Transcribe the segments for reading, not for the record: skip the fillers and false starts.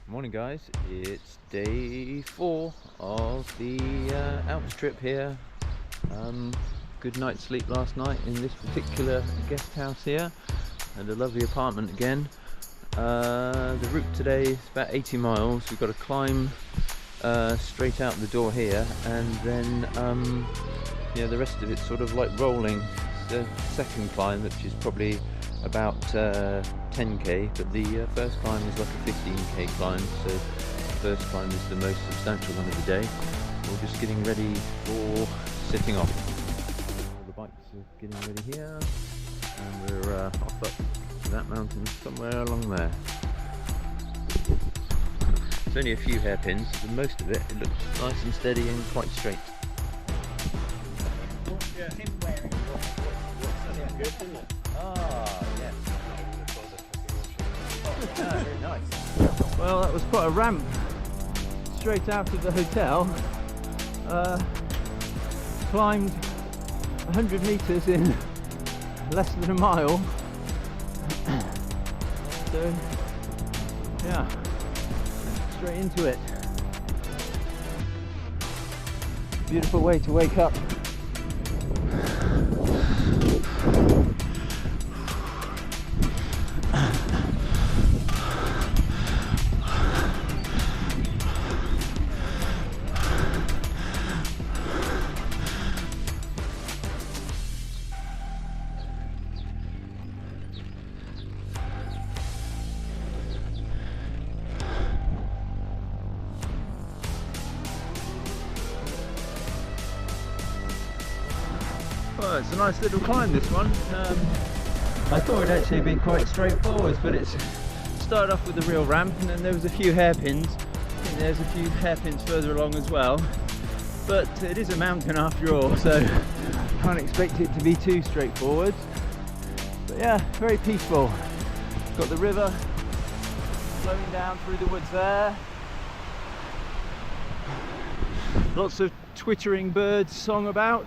Morning guys, it's day 4 of the Alps trip here. Good night's sleep last night in this particular guest house here, and a lovely apartment again. The route today is about 80 miles. We've got to climb straight out the door here, and then the rest of it's sort of like rolling. The second climb, which is probably about 10k, but the first climb is like a 15k climb, so the first climb is the most substantial one of the day. We're just getting ready for setting off. All the bikes are getting ready here, and we're off up to that mountain somewhere along there. It's only a few hairpins, but most of it looks nice and steady and quite straight. Yeah. Good, isn't it? Ah, yes. Yeah, very nice. Well, that was quite a ramp straight out of the hotel. Climbed 100 meters in less than a mile. So, yeah, straight into it. Beautiful way to wake up. Well, it's a nice little climb, this one. I thought it'd actually be quite straightforward, but it's started off with a real ramp, and then there was a few hairpins. I think there's a few hairpins further along as well. But it is a mountain after all, so can't expect it to be too straightforward. But yeah, very peaceful. Got the river flowing down through the woods there. Lots of twittering birds song about.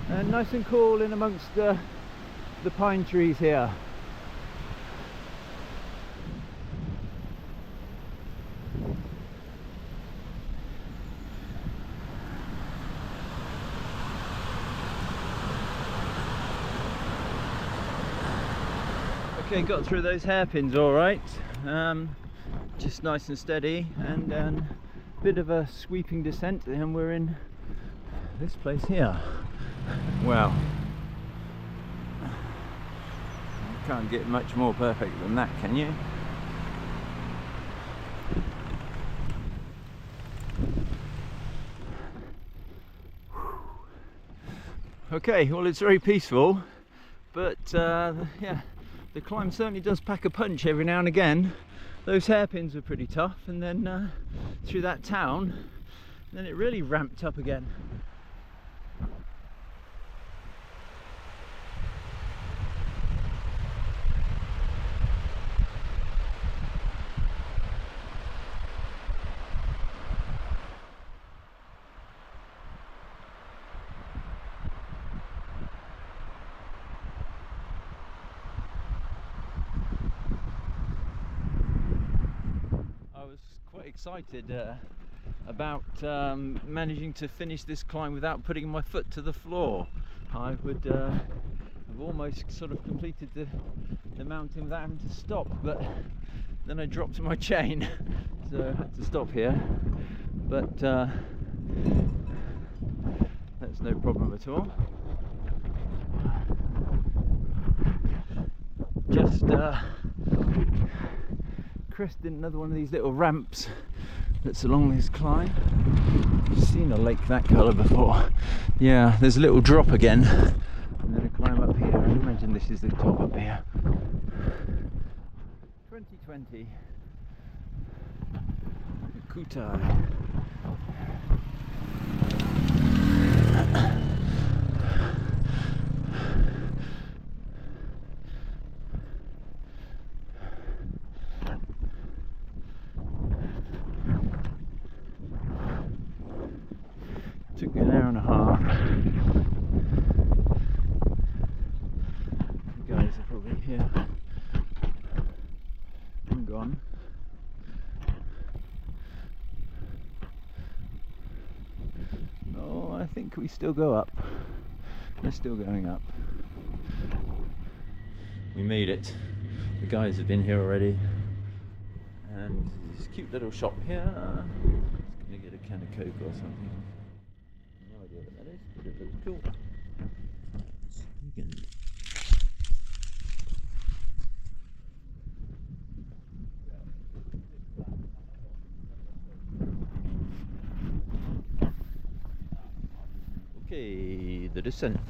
And nice and cool in amongst the pine trees here. Okay, got through those hairpins all right. Just nice and steady, and then a bit of a sweeping descent, and we're in this place here. Well, you can't get much more perfect than that, can you? Okay, well, it's very peaceful, but yeah, the climb certainly does pack a punch every now and again. Those hairpins were pretty tough, and then through that town, then it really ramped up again. Excited about managing to finish this climb without putting my foot to the floor. I would have almost sort of completed the mountain without having to stop, but then I dropped my chain, so I had to stop here. But that's no problem at all. Just crested another one of these little ramps that's along this climb. I've seen a lake that colour before. Yeah, there's a little drop again, and then a climb up here. I imagine this is the top up here. 2020 Kühtai. Took me an hour and a half. You guys are probably here and gone. we still go up. We're still going up. We made it. The guys have been here already. And this cute little shop here. Just gonna get a can of Coke or something. No idea what that is, but it looks cool. You can okay, the descent.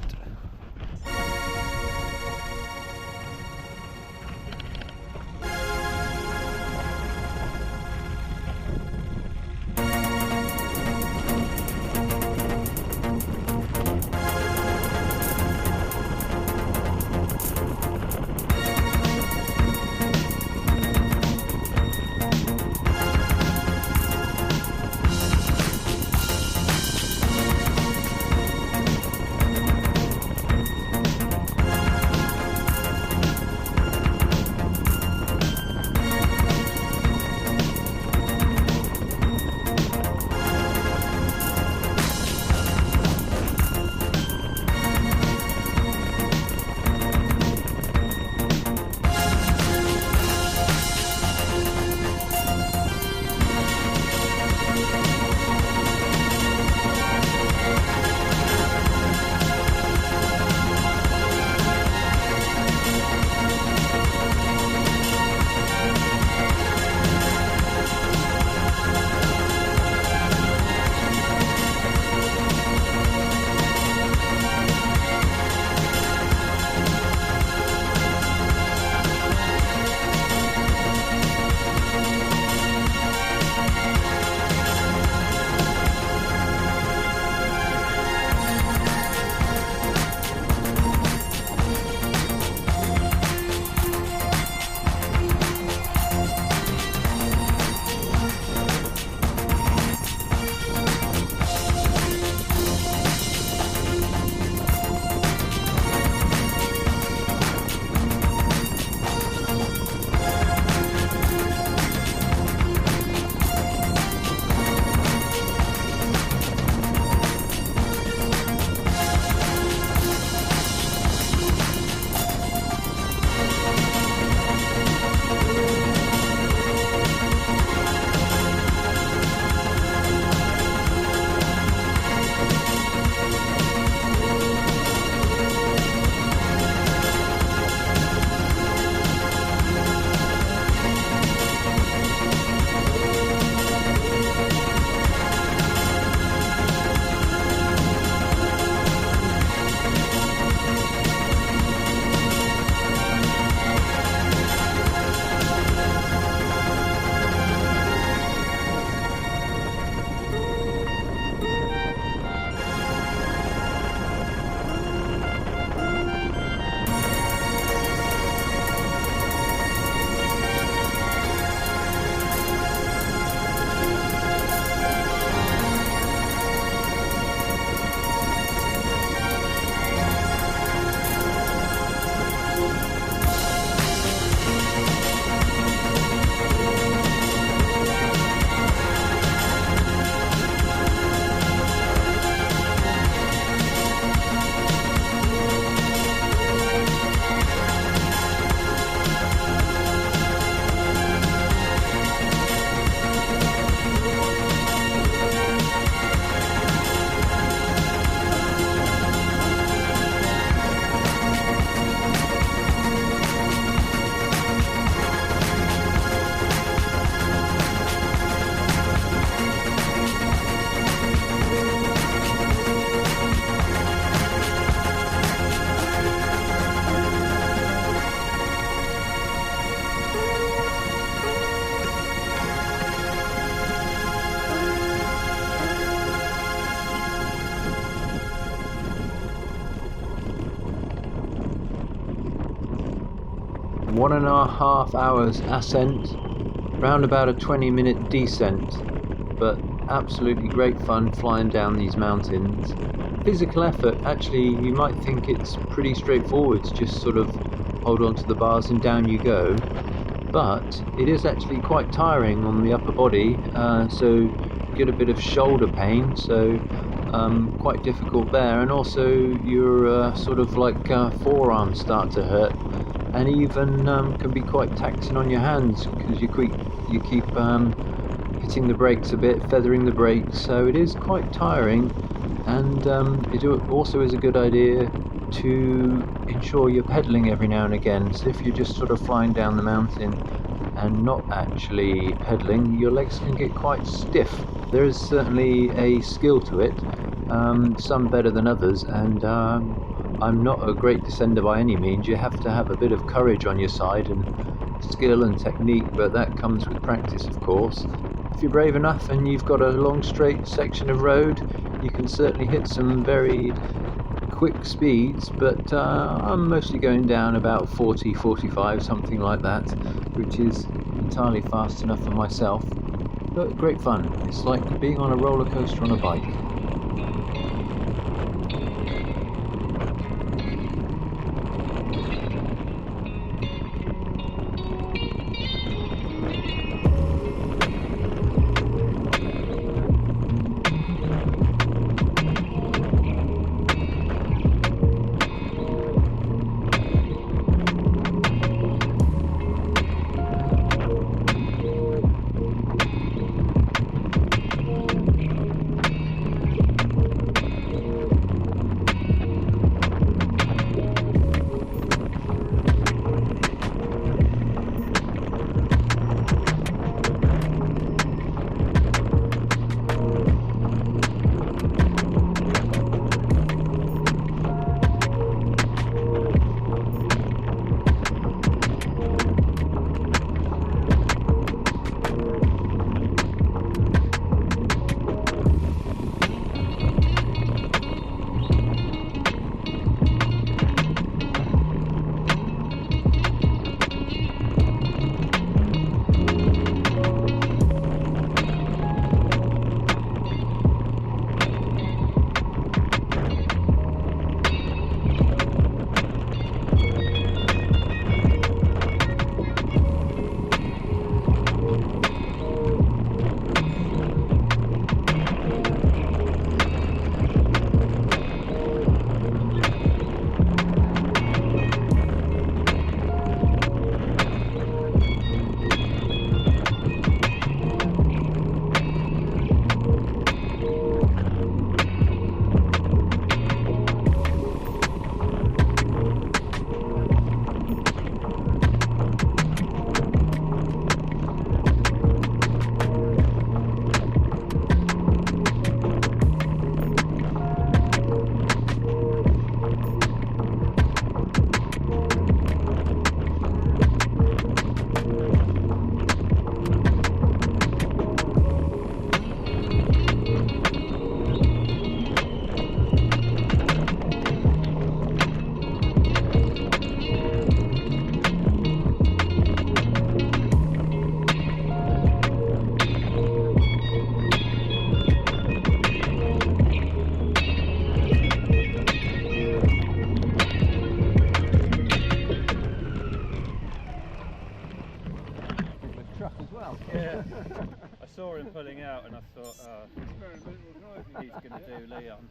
One and a half hours ascent, round about a 20-minute descent, but absolutely great fun flying down these mountains. Physical effort, actually you might think it's pretty straightforward, just sort of hold on to the bars and down you go, but it is actually quite tiring on the upper body, so you get a bit of shoulder pain, so quite difficult there, and also your sort of like forearms start to hurt, and even can be quite taxing on your hands because you keep hitting the brakes a bit, feathering the brakes, so it is quite tiring. And it also is a good idea to ensure you're pedaling every now and again. So if you're just sort of flying down the mountain and not actually pedaling, your legs can get quite stiff. There is certainly a skill to it, some better than others, and I'm not a great descender by any means. You have to have a bit of courage on your side and skill and technique, but that comes with practice, of course. If you're brave enough and you've got a long straight section of road, you can certainly hit some very quick speeds, but I'm mostly going down about 40, 45, something like that, which is entirely fast enough for myself, but great fun. It's like being on a roller coaster on a bike. I saw him pulling out and I thought, he's going to do Leon.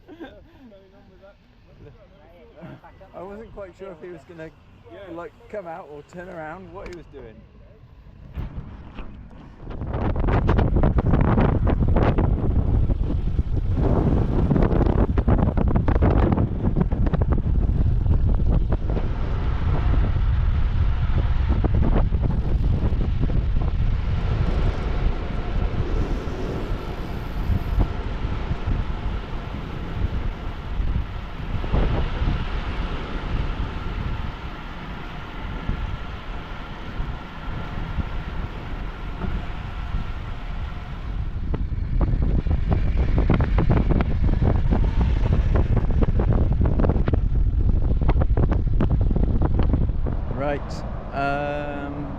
I wasn't quite sure if he was going to like come out or turn around, what he was doing.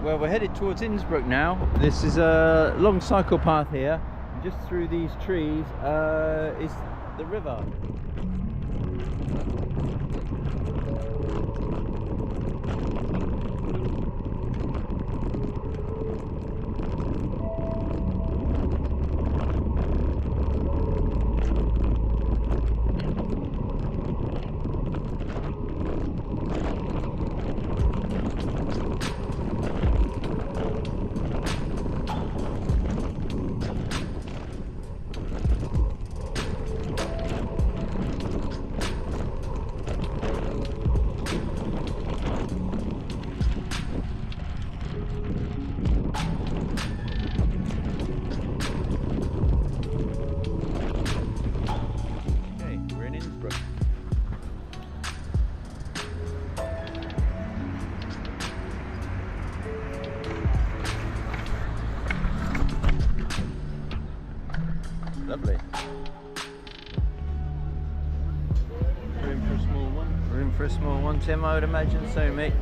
Well, we're headed towards Innsbruck now. This is a long cycle path here. Just through these trees is the river. Lovely. Room for a small one. Room for a small one, Tim, I would imagine so, mate.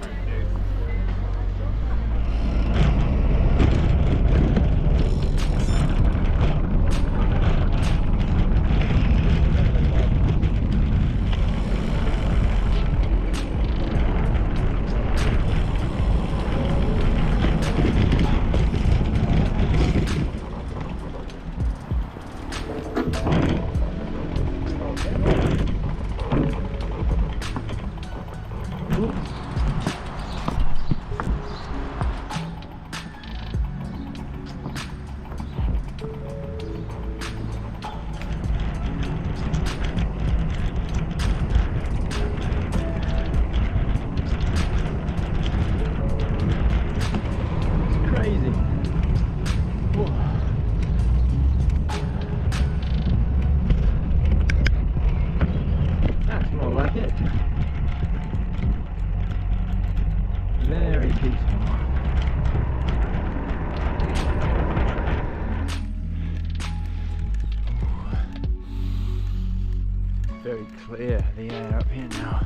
Very clear, the air up here now.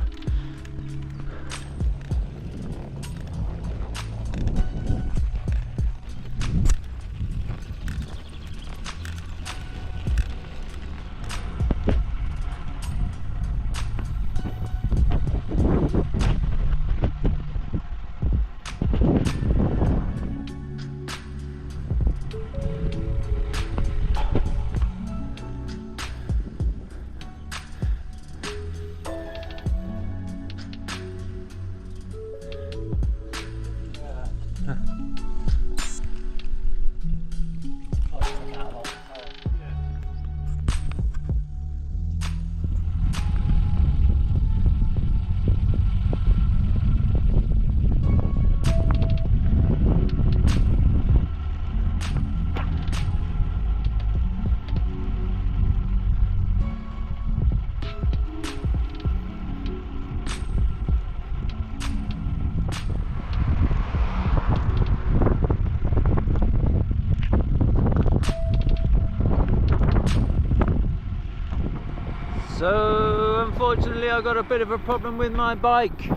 So unfortunately I got a bit of a problem with my bike.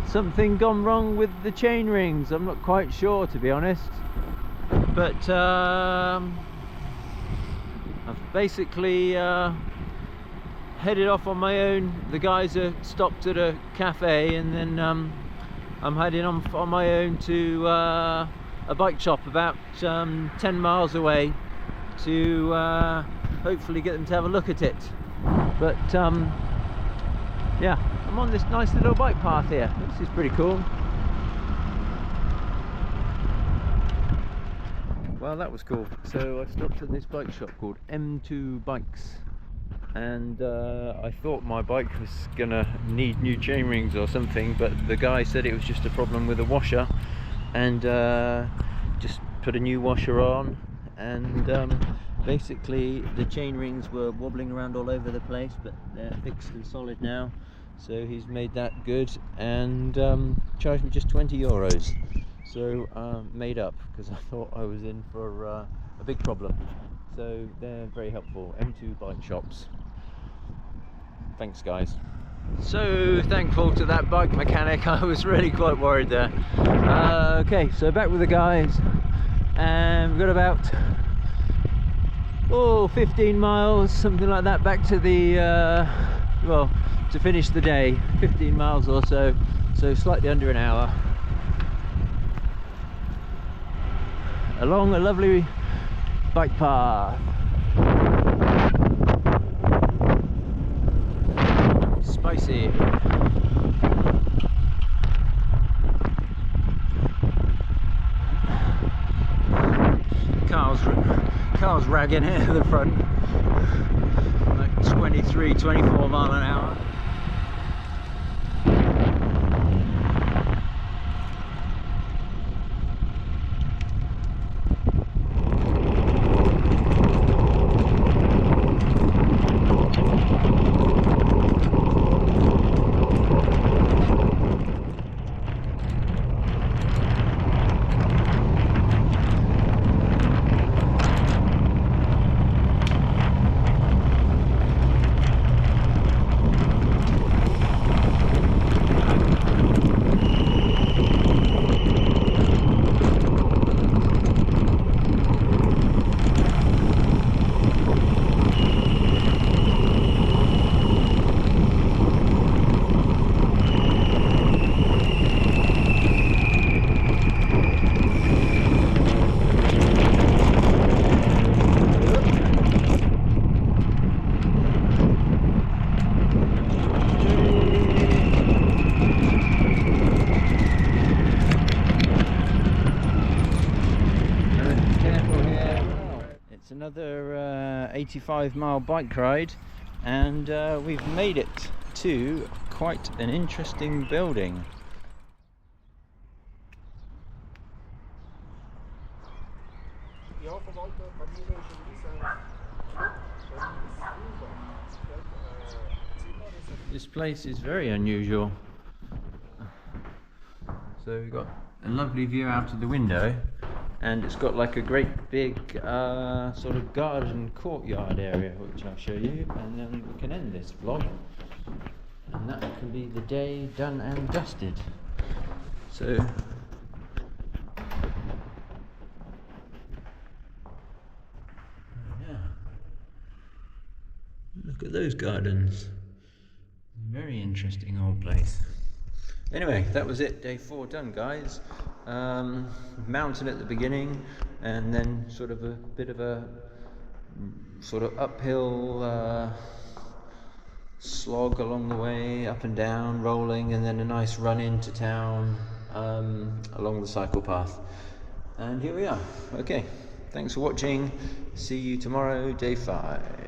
Something gone wrong with the chain rings. I'm not quite sure, to be honest, but I've basically headed off on my own. The guys are stopped at a cafe, and then I'm heading on my own to a bike shop about 10 miles away to hopefully get them to have a look at it. But yeah, I'm on this nice little bike path here. This is pretty cool. Well, that was cool. So I stopped at this bike shop called M2 Bikes, and I thought my bike was gonna need new chain rings or something, but the guy said it was just a problem with the washer, and just put a new washer on, and basically the chain rings were wobbling around all over the place, but they're fixed and solid now. So he's made that good, and charged me just 20 euros. So made up, because I thought I was in for a big problem. So they're very helpful. M2 Bike Shops. Thanks, guys. So thankful to that bike mechanic. I was really quite worried there. Okay, so back with the guys, and we've got about 15 miles, something like that, back to the well, to finish the day. 15 miles or so, so slightly under an hour, along a lovely bike path. Spicy. Car's ragging here at the front, like 23-24 mile an hour. another 85-mile bike ride, and we've made it to quite an interesting building. This place is very unusual. So we've got a lovely view out of the window, and it's got like a great big sort of garden courtyard area, which I'll show you, and then we can end this vlog, and that can be the day done and dusted. So yeah, look at those gardens. Very interesting old place. Anyway, that was it, day 4 done, guys. Mountain at the beginning, and then sort of a bit of a sort of uphill slog along the way, up and down, rolling, and then a nice run into town along the cycle path. And here we are. Okay, thanks for watching. See you tomorrow, day 5.